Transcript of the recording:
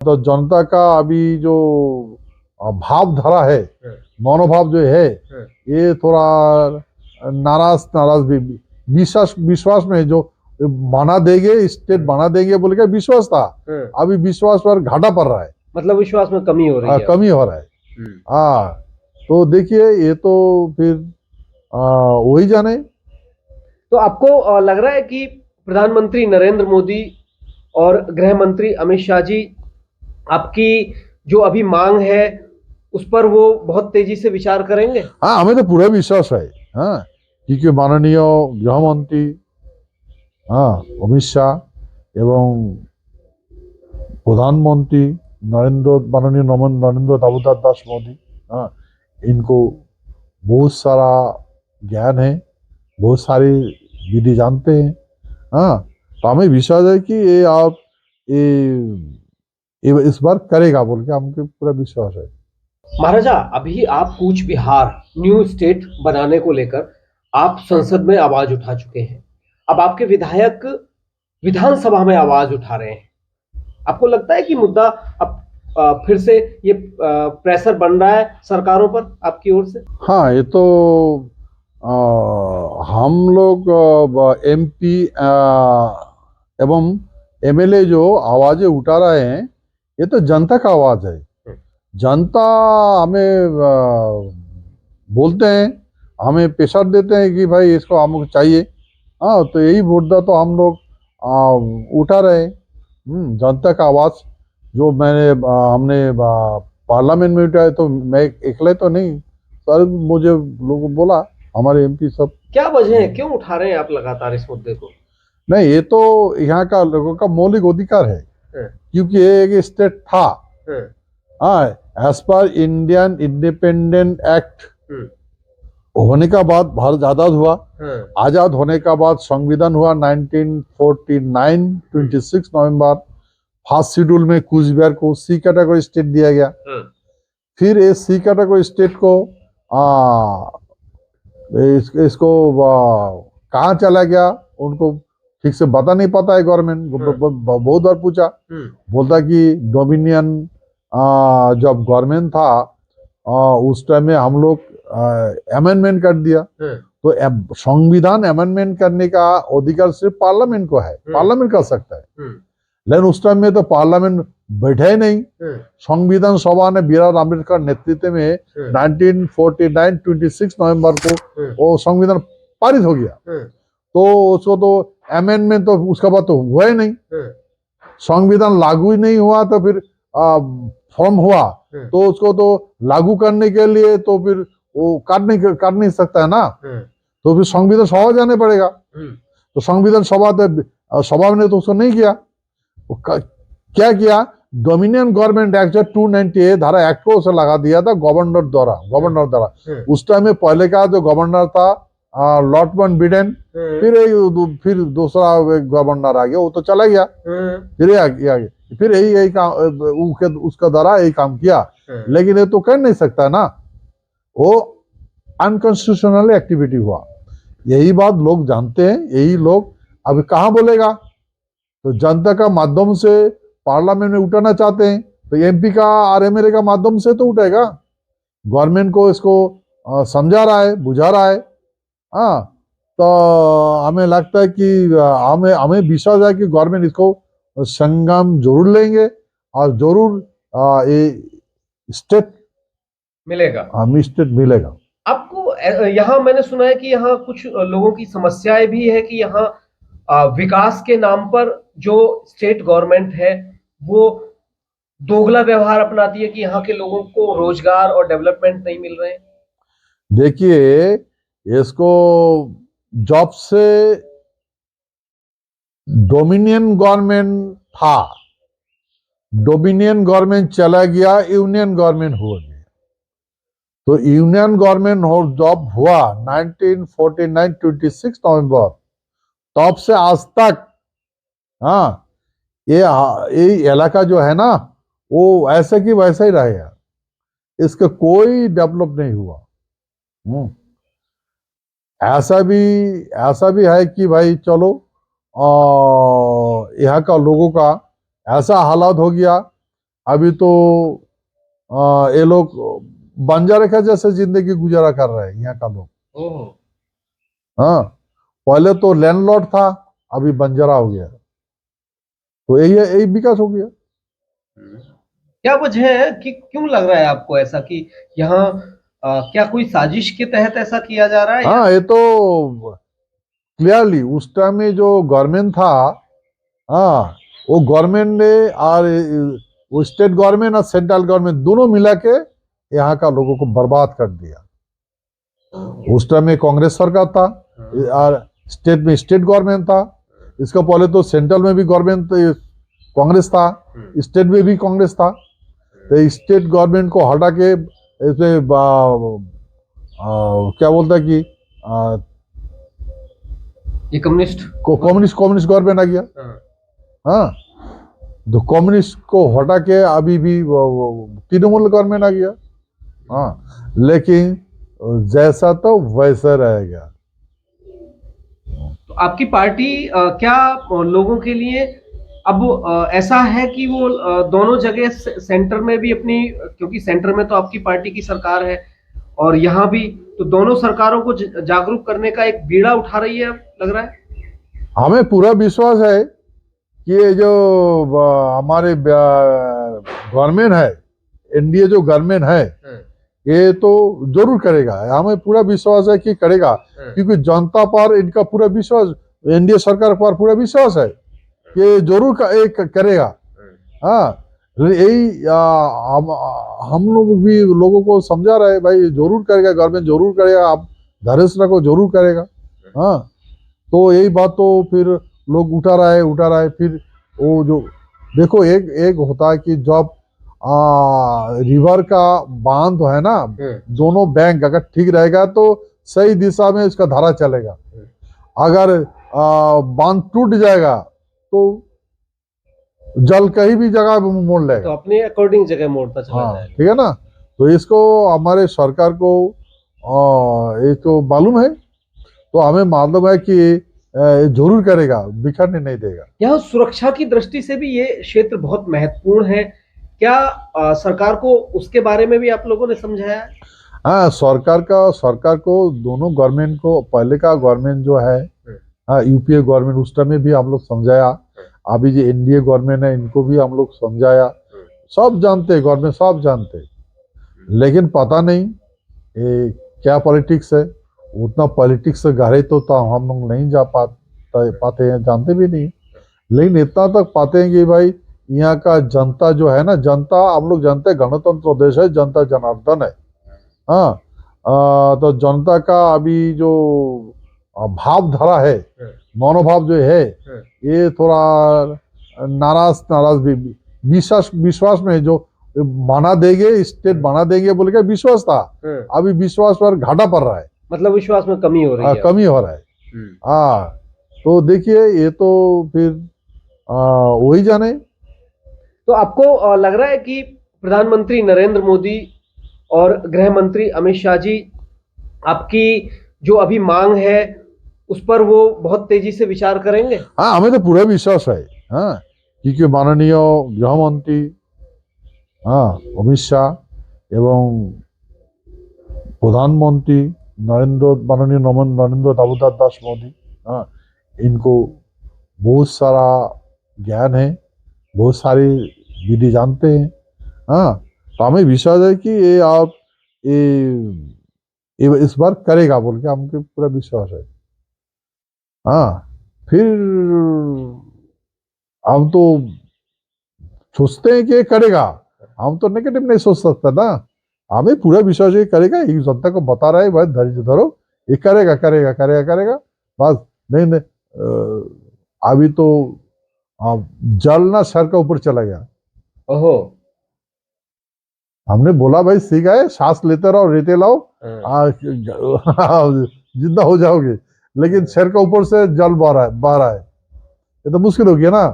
तो जनता का अभी जो भाव धरा है, मनोभाव जो है, ये थोड़ा नाराज नाराज भी, विश्वास विश्वास में जो बना देंगे, स्टेट बना देंगे बोल के विश्वास था, अभी विश्वास पर घाटा पड़ रहा है। मतलब विश्वास में कमी हो रही है। कमी हो रहा है। हाँ, तो देखिए ये तो फिर वही जाने। तो आपको लग रहा है कि प्रधानमंत्री नरेंद्र मोदी और गृह मंत्री अमित शाह जी आपकी जो अभी मांग है उस पर वो बहुत तेजी से विचार करेंगे? हाँ, हमें तो पूरा विश्वास है। हाँ, क्योंकि माननीय गृह मंत्री अमित शाह एवं प्रधानमंत्री माननीय नरेंद्र दामोदर दास मोदी, इनको बहुत सारा ज्ञान है, बहुत सारी विधि जानते हैं। तो हमें विश्वास है कि ये आप ये इस बार करेगा बोल के हमको पूरा विश्वास है। महाराजा, अभी आप कूच बिहार न्यू स्टेट बनाने को लेकर आप संसद में आवाज उठा चुके हैं। अब आपके विधायक विधानसभा में आवाज उठा रहे हैं। आपको लगता है कि मुद्दा अब फिर से ये प्रेशर बन रहा है सरकारों पर आपकी ओर से? हाँ, ये तो हम लोग एमपी एवं एमएलए जो आवाजें उठा रहे हैं, ये तो जनता का आवाज है। जनता हमें बोलते हैं, हमें प्रेशर देते हैं कि भाई इसको हमको चाहिए। तो यही मुद्दा तो हम लोग उठा रहे हैं। जनता का आवाज जो हमने पार्लियामेंट में उठाया, तो मैं अकेले तो नहीं, सर मुझे लोगों बोला, हमारे एमपी सब। क्या वजह है, क्यों उठा रहे हैं आप लगातार इस मुद्दे को? नहीं, ये तो यहाँ का लोगों का मौलिक अधिकार है, क्योंकि ये एक स्टेट था। हाँ, as per Indian independent act होने का बाद भारत आजाद हुआ। आजाद होने का बाद संविधान हुआ 1949, 26 नवंबर। फर्स्ट शेड्यूल में कूच बिहार को सी कैटेगरी स्टेट दिया गया। फिर इस सी कैटेगरी स्टेट को इसको कहाँ चला गया उनको ठीक से बता नहीं पाता है। गवर्नमेंट बहुत बार पूछा, बोलता कि डोमिनियन जब गवर्नमेंट था उस टाइम में हम लोग अमेंडमेंट कर दिया। तो संविधान अमेंडमेंट करने का अधिकार सिर्फ पार्लियामेंट को है, पार्लियामेंट कर सकता है। लेकिन उस टाइम में तो पार्लियामेंट बैठे ही नहीं। संविधान सभा ने बी आर अम्बेडकर नेतृत्व में 1949 26 नवंबर को वो संविधान पारित हो गया। तो उसको तो अमेंडमेंट तो उसका बाद तो हुआ ही नहीं। संविधान लागू ही नहीं हुआ, तो फिर फॉर्म हुआ, तो उसको तो लागू करने के लिए तो फिर वो कर नहीं सकता है ना। तो फिर संविधान सभा जाने पड़ेगा। तो संविधान सभा ने तो उसको नहीं किया। क्या किया, डोमिनियन गवर्नमेंट एक्ट 298 धारा एक्ट को उसे लगा दिया था गवर्नर द्वारा। उस टाइम में पहले का जो गवर्नर था लॉर्ड माउंटबेटन, फिर दूसरा गवर्नर आ गया, वो तो चला गया, फिर आगे फिर यही काम उसका द्वारा यही काम किया। लेकिन ये तो कर नहीं सकता ना, वो अनकॉन्स्टिट्यूशनल एक्टिविटी हुआ। यही बात लोग जानते हैं। यही लोग अभी कहाँ बोलेगा, तो जनता का माध्यम से पार्लियामेंट में उठाना चाहते हैं, तो एमपी का और एमएलए का माध्यम से तो उठेगा। गवर्नमेंट को इसको समझा रहा है, बुझा रहा है। तो हमें लगता है कि हमें विश्वास है कि गवर्नमेंट इसको संगम जरूर लेंगे और जरूर ये स्टेट मिलेगा। स्टेट मिलेगा। आपको यहाँ मैंने सुना है कि यहाँ कुछ लोगों की समस्याएं भी है कि यहाँ विकास के नाम पर जो स्टेट गवर्नमेंट है वो दोगला व्यवहार अपनाती है कि यहाँ के लोगों को रोजगार और डेवलपमेंट नहीं मिल रहे हैं। देखिए, इसको जॉब से डोमिनियन गवर्नमेंट था, डोमिनियन गवर्नमेंट चला गया, यूनियन गवर्नमेंट हो गया। तो यूनियन गवर्नमेंट जॉब हुआ 1949 26 नवंबर, तब से आज तक ये इलाका जो है ना, वो ऐसे की वैसा ही रहेगा। इसका कोई डेवलप नहीं हुआ। ऐसा भी है कि भाई चलो यहाँ का लोगों का ऐसा हालात हो गया अभी तो ये लोग बंजारे का जैसे जिंदगी गुजारा कर रहे हैं यहाँ का लोग। ओह, हाँ, पहले तो लैंडलॉर्ड था, अभी बंजारा हो गया, तो यही विकास हो गया। क्या वजह है कि क्यों लग रहा है आपको ऐसा कि यहाँ क्या कोई साजिश के तहत ऐसा किया जा रहा है या? हाँ, ये तो क्लियरली उस टाइम में जो गवर्नमेंट था, हाँ, वो गवर्नमेंट ने और वो स्टेट गवर्नमेंट और सेंट्रल गवर्नमेंट दोनों मिला के यहाँ का लोगों को बर्बाद कर दिया। उस टाइम में कांग्रेस सरकार था और स्टेट में स्टेट गवर्नमेंट था। इसका पहले तो सेंट्रल में भी गवर्नमेंट कांग्रेस था, स्टेट में भी कांग्रेस था। तो स्टेट गवर्नमेंट को हटा के ऐसे क्या बोलता है कि ये कम्युनिस्ट कम्युनिस्ट गवर्नमेंट आ गया। हाँ, तो कम्युनिस्ट को हटा के अभी भी तृणमूल गवर्नमेंट आ गया। हाँ, लेकिन जैसा तो वैसा रहेगा। तो आपकी पार्टी क्या लोगों के लिए अब ऐसा है कि वो दोनों जगह सेंटर में भी अपनी, क्योंकि सेंटर में तो आपकी पार्टी की सरकार है और यहाँ भी, तो दोनों सरकारों को जागरूक करने का एक बीड़ा उठा रही है, लग रहा है। हमें पूरा विश्वास है कि ये जो हमारे गवर्नमेंट है, एनडीए जो गवर्नमेंट है, ये तो जरूर करेगा। हमें पूरा विश्वास है कि करेगा, क्योंकि जनता पर इनका पूरा विश्वास, एनडीए सरकार पर पूरा विश्वास है कि जरूर करेगा। हाँ, यही हम लोग भी लोगों को समझा रहे हैं, भाई जरूर करेगा, गवर्नमेंट जरूर करेगा, आप धैर्य रखो, जरूर करेगा। हाँ, तो यही बात तो फिर लोग उठा रहा है। फिर वो जो देखो, एक होता है कि जब रिवर का बांध है ना, दोनों बैंक अगर ठीक रहेगा तो सही दिशा में इसका धारा चलेगा। अगर बांध टूट जाएगा तो जल कहीं भी जगह मोड़ लेगा, तो अपने अकॉर्डिंग जगह मोड़ता चला हाँ, जाएगा। ठीक है ना। तो इसको हमारे सरकार को ये तो मालूम है, तो हमें मालूम है कि जरूर करेगा, बिखरने नहीं देगा। यहाँ सुरक्षा की दृष्टि से भी ये क्षेत्र बहुत महत्वपूर्ण है, क्या सरकार को उसके बारे में भी आप लोगों ने समझाया? हाँ, सरकार को दोनों गवर्नमेंट को, पहले का गवर्नमेंट जो है, हाँ, यूपीए गवर्नमेंट, उस टाइम में भी हम लोग समझाया। अभी जो एनडीए गवर्नमेंट है, इनको भी हम लोग समझाया। सब जानते, गवर्नमेंट सब जानते, लेकिन पता नहीं ये क्या पॉलिटिक्स है। उतना पॉलिटिक्स से गहरे तो हम लोग नहीं जा पाते हैं, जानते भी नहीं। लेकिन इतना तक पाते हैं कि भाई यहाँ का जनता जो है ना, जनता, हम लोग जानते हैं गणतंत्र देश है, जनता जनार्दन है। हाँ, तो जनता का अभी जो भाव धरा है, मनोभाव जो है, ये थोड़ा नाराज भी, विश्वास में जो बना देंगे, स्टेट बना देंगे बोल के विश्वास था, अभी विश्वास पर घाटा पड़ रहा है, मतलब विश्वास में कमी हो रही है। कमी हो रहा है। हाँ, तो देखिए, ये तो फिर वही जाने। तो आपको लग रहा है कि प्रधानमंत्री नरेंद्र मोदी और गृह मंत्री अमित शाह जी, आपकी जो अभी मांग है उस पर वो बहुत तेजी से विचार करेंगे? हाँ, हमें तो पूरा विश्वास है। हाँ, क्योंकि माननीय गृह मंत्री, हाँ, अमित शाह एवं प्रधानमंत्री माननीय नरेंद्र दामोदर दास मोदी, हाँ, इनको बहुत सारा ज्ञान है, बहुत सारी विधि जानते हैं। हाँ, तो हमें विश्वास है कि ये आप ये इस बार करेगा बोल के हमको पूरा विश्वास है। हाँ, फिर हम तो सोचते हैं कि ये करेगा, हम तो नेगेटिव नहीं सोच सकते ना। हमें पूरा विश्वास है करेगा, ये जनता को बता रहा है, भाई धैर्य धरो, ये करेगा। बस नहीं, अभी तो जल ना सर का ऊपर चला गया। ओहो, हमने बोला भाई ठीक है, सांस लेते रहो, रेते लाओ, जिंदा हो जाओगे, लेकिन सर का ऊपर से जल बह रहा है, ये तो मुश्किल हो गया ना।